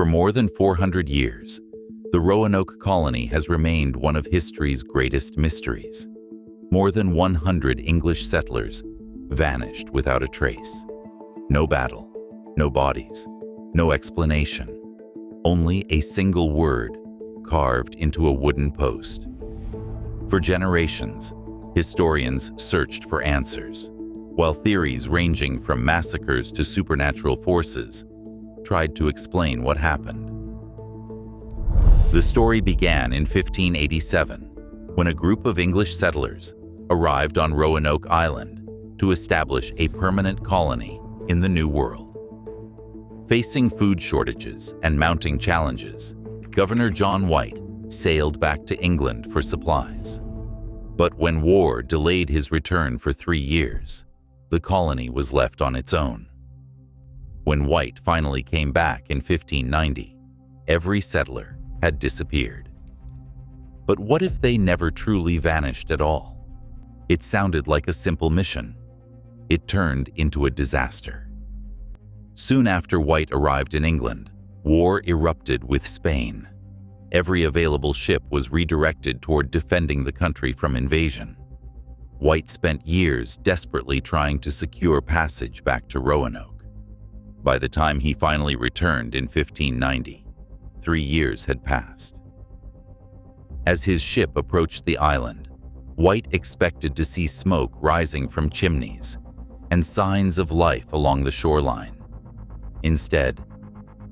For more than 400 years, the Roanoke Colony has remained one of history's greatest mysteries. More than 100 English settlers vanished without a trace. No battle, no bodies, no explanation. Only a single word carved into a wooden post. For generations, historians searched for answers, while theories ranging from massacres to supernatural forces tried to explain what happened. The story began in 1587, when a group of English settlers arrived on Roanoke Island to establish a permanent colony in the New World. Facing food shortages and mounting challenges, Governor John White sailed back to England for supplies. But when war delayed his return for 3 years, the colony was left on its own. When White finally came back in 1590, every settler had disappeared. But what if they never truly vanished at all? It sounded like a simple mission. It turned into a disaster. Soon after White arrived in England, war erupted with Spain. Every available ship was redirected toward defending the country from invasion. White spent years desperately trying to secure passage back to Roanoke. By the time he finally returned in 1590, 3 years had passed. As his ship approached the island, White expected to see smoke rising from chimneys and signs of life along the shoreline. Instead,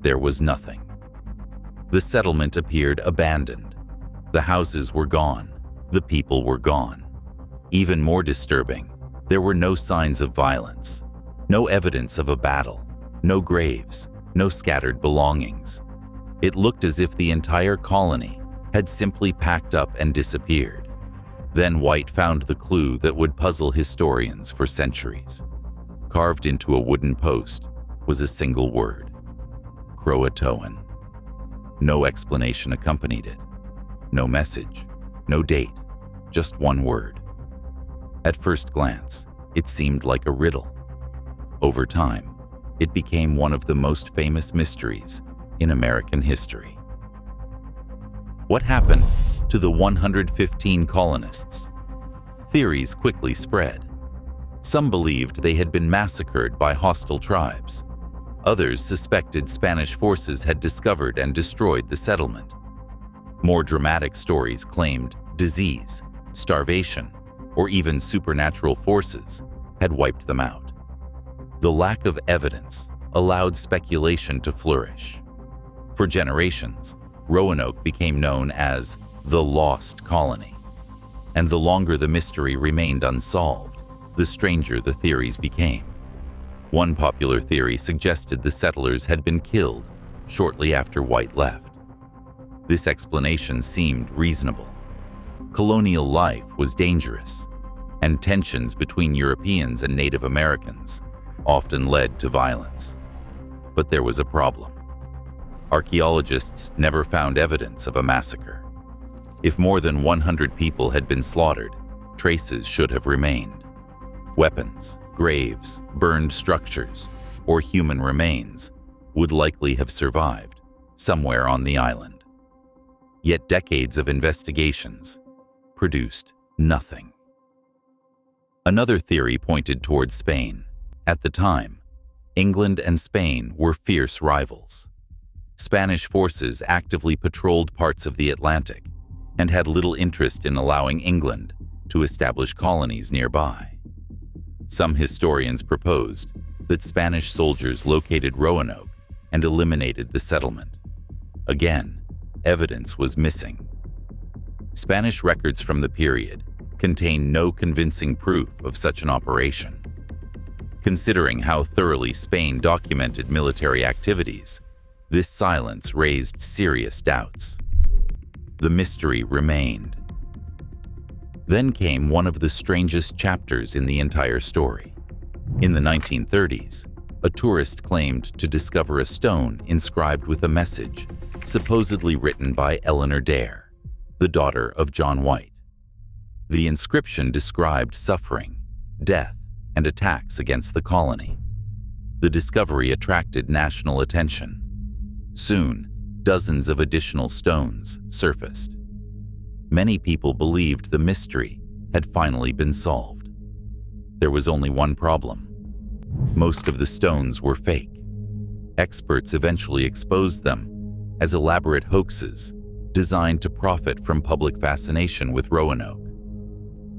there was nothing. The settlement appeared abandoned. The houses were gone. The people were gone. Even more disturbing, there were no signs of violence, no evidence of a battle, no graves, no scattered belongings. It looked as if the entire colony had simply packed up and disappeared. Then White found the clue that would puzzle historians for centuries. Carved into a wooden post was a single word: Croatoan. No explanation accompanied it. No message, no date, just one word. At first glance, it seemed like a riddle. Over time, it became one of the most famous mysteries in American history. What happened to the 115 colonists? Theories quickly spread. Some believed they had been massacred by hostile tribes. Others suspected Spanish forces had discovered and destroyed the settlement. More dramatic stories claimed disease, starvation, or even supernatural forces had wiped them out. The lack of evidence allowed speculation to flourish. For generations, Roanoke became known as the Lost Colony. And the longer the mystery remained unsolved, the stranger the theories became. One popular theory suggested the settlers had been killed shortly after White left. This explanation seemed reasonable. Colonial life was dangerous, and tensions between Europeans and Native Americans often led to violence. But there was a problem. Archaeologists never found evidence of a massacre. If more than 100 people had been slaughtered, traces should have remained. Weapons, graves, burned structures, or human remains would likely have survived somewhere on the island. Yet decades of investigations produced nothing. Another theory pointed toward Spain. At the time, England and Spain were fierce rivals. Spanish forces actively patrolled parts of the Atlantic and had little interest in allowing England to establish colonies nearby. Some historians proposed that Spanish soldiers located Roanoke and eliminated the settlement. Again, evidence was missing. Spanish records from the period contain no convincing proof of such an operation. Considering how thoroughly Spain documented military activities, this silence raised serious doubts. The mystery remained. Then came one of the strangest chapters in the entire story. In the 1930s, a tourist claimed to discover a stone inscribed with a message, supposedly written by Eleanor Dare, the daughter of John White. The inscription described suffering, death, and attacks against the colony. The discovery attracted national attention. Soon, dozens of additional stones surfaced. Many people believed the mystery had finally been solved. There was only one problem. Most of the stones were fake. Experts eventually exposed them as elaborate hoaxes designed to profit from public fascination with Roanoke.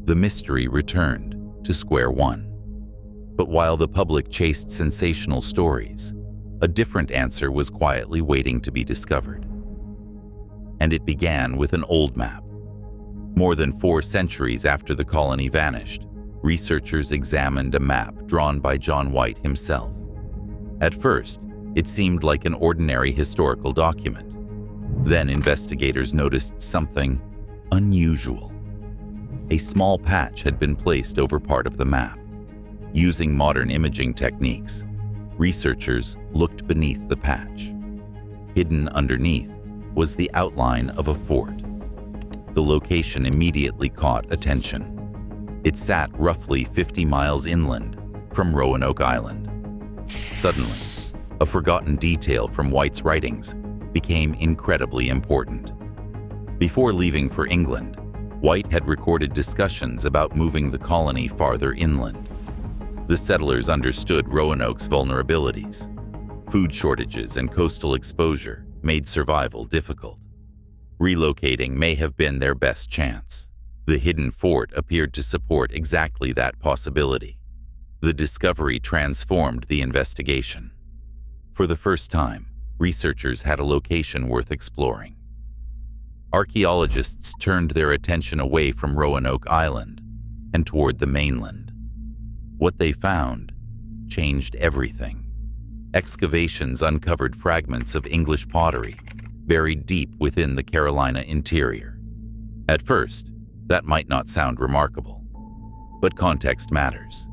The mystery returned to square one. But while the public chased sensational stories, a different answer was quietly waiting to be discovered. And it began with an old map. More than 4 centuries after the colony vanished, researchers examined a map drawn by John White himself. At first, it seemed like an ordinary historical document. Then investigators noticed something unusual. A small patch had been placed over part of the map. Using modern imaging techniques, researchers looked beneath the patch. Hidden underneath was the outline of a fort. The location immediately caught attention. It sat roughly 50 miles inland from Roanoke Island. Suddenly, a forgotten detail from White's writings became incredibly important. Before leaving for England, White had recorded discussions about moving the colony farther inland. The settlers understood Roanoke's vulnerabilities. Food shortages and coastal exposure made survival difficult. Relocating may have been their best chance. The hidden fort appeared to support exactly that possibility. The discovery transformed the investigation. For the first time, researchers had a location worth exploring. Archaeologists turned their attention away from Roanoke Island and toward the mainland. What they found changed everything. Excavations uncovered fragments of English pottery buried deep within the Carolina interior. At first, that might not sound remarkable, but context matters.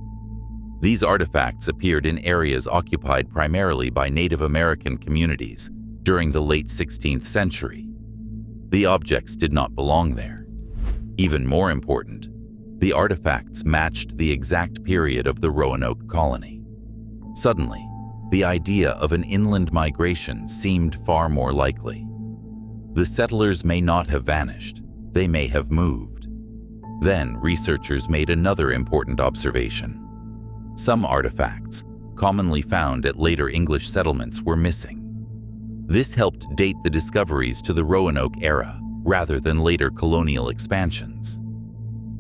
These artifacts appeared in areas occupied primarily by Native American communities during the late 16th century. The objects did not belong there. Even more important, the artifacts matched the exact period of the Roanoke colony. Suddenly, the idea of an inland migration seemed far more likely. The settlers may not have vanished, they may have moved. Then researchers made another important observation. Some artifacts, commonly found at later English settlements, were missing. This helped date the discoveries to the Roanoke era rather than later colonial expansions.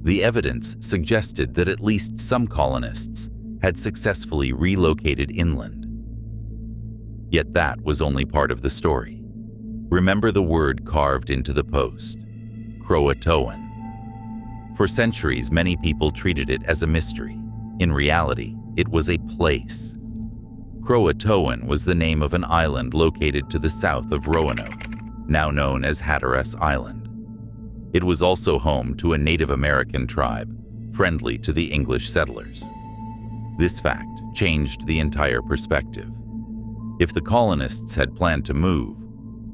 The evidence suggested that at least some colonists had successfully relocated inland. Yet that was only part of the story. Remember the word carved into the post: Croatoan. For centuries, many people treated it as a mystery. In reality, it was a place. Croatoan was the name of an island located to the south of Roanoke, now known as Hatteras Island. It was also home to a Native American tribe, friendly to the English settlers. This fact changed the entire perspective. If the colonists had planned to move,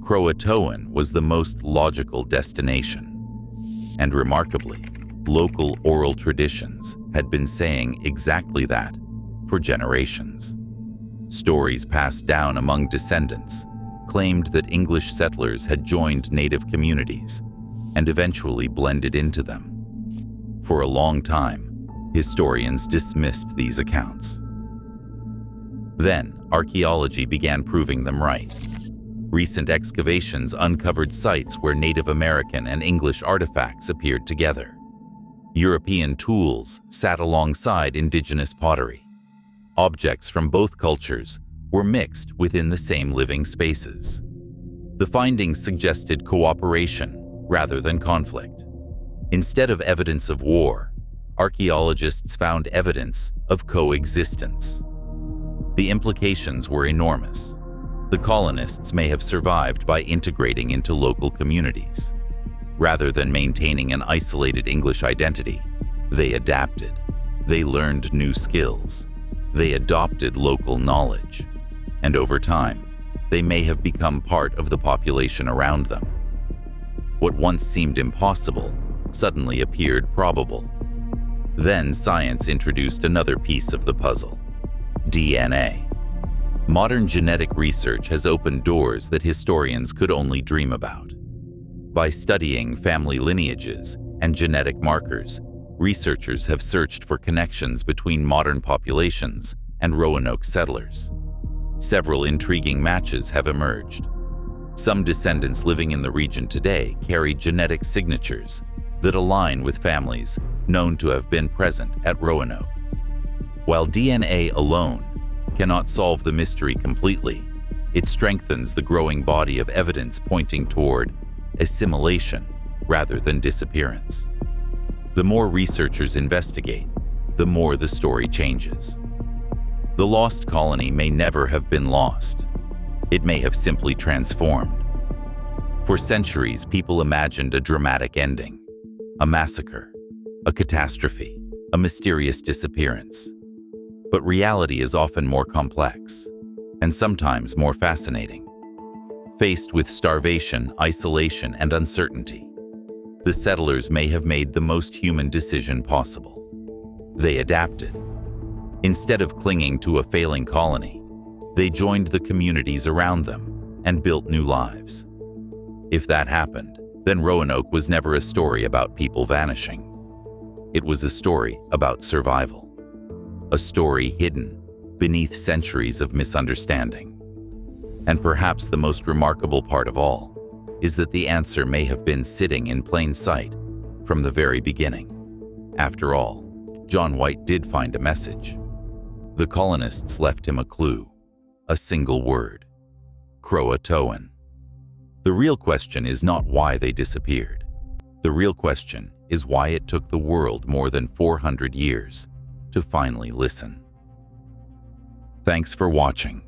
Croatoan was the most logical destination. And remarkably, local oral traditions had been saying exactly that for generations. Stories passed down among descendants claimed that English settlers had joined native communities and eventually blended into them. For a long time, historians dismissed these accounts. Then, archaeology began proving them right. Recent excavations uncovered sites where Native American and English artifacts appeared together. European tools sat alongside indigenous pottery. Objects from both cultures were mixed within the same living spaces. The findings suggested cooperation rather than conflict. Instead of evidence of war, archaeologists found evidence of coexistence. The implications were enormous. The colonists may have survived by integrating into local communities. Rather than maintaining an isolated English identity, they adapted. They learned new skills. They adopted local knowledge. And over time, they may have become part of the population around them. What once seemed impossible suddenly appeared probable. Then science introduced another piece of the puzzle: DNA. Modern genetic research has opened doors that historians could only dream about. By studying family lineages and genetic markers, researchers have searched for connections between modern populations and Roanoke settlers. Several intriguing matches have emerged. Some descendants living in the region today carry genetic signatures that align with families known to have been present at Roanoke. While DNA alone cannot solve the mystery completely, it strengthens the growing body of evidence pointing toward assimilation rather than disappearance. The more researchers investigate, the more the story changes. The Lost Colony may never have been lost. It may have simply transformed. For centuries, people imagined a dramatic ending, a massacre, a catastrophe, a mysterious disappearance. But reality is often more complex, and sometimes more fascinating. Faced with starvation, isolation, and uncertainty, the settlers may have made the most human decision possible. They adapted. Instead of clinging to a failing colony, they joined the communities around them and built new lives. If that happened, then Roanoke was never a story about people vanishing. It was a story about survival. A story hidden beneath centuries of misunderstanding. And perhaps the most remarkable part of all is that the answer may have been sitting in plain sight from the very beginning. After all, John White did find a message. The colonists left him a clue, a single word: Croatoan. The real question is not why they disappeared. The real question is why it took the world more than 400 years to finally listen. Thanks for watching.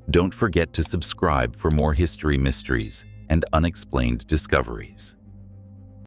Don't forget to subscribe for more history mysteries and unexplained discoveries.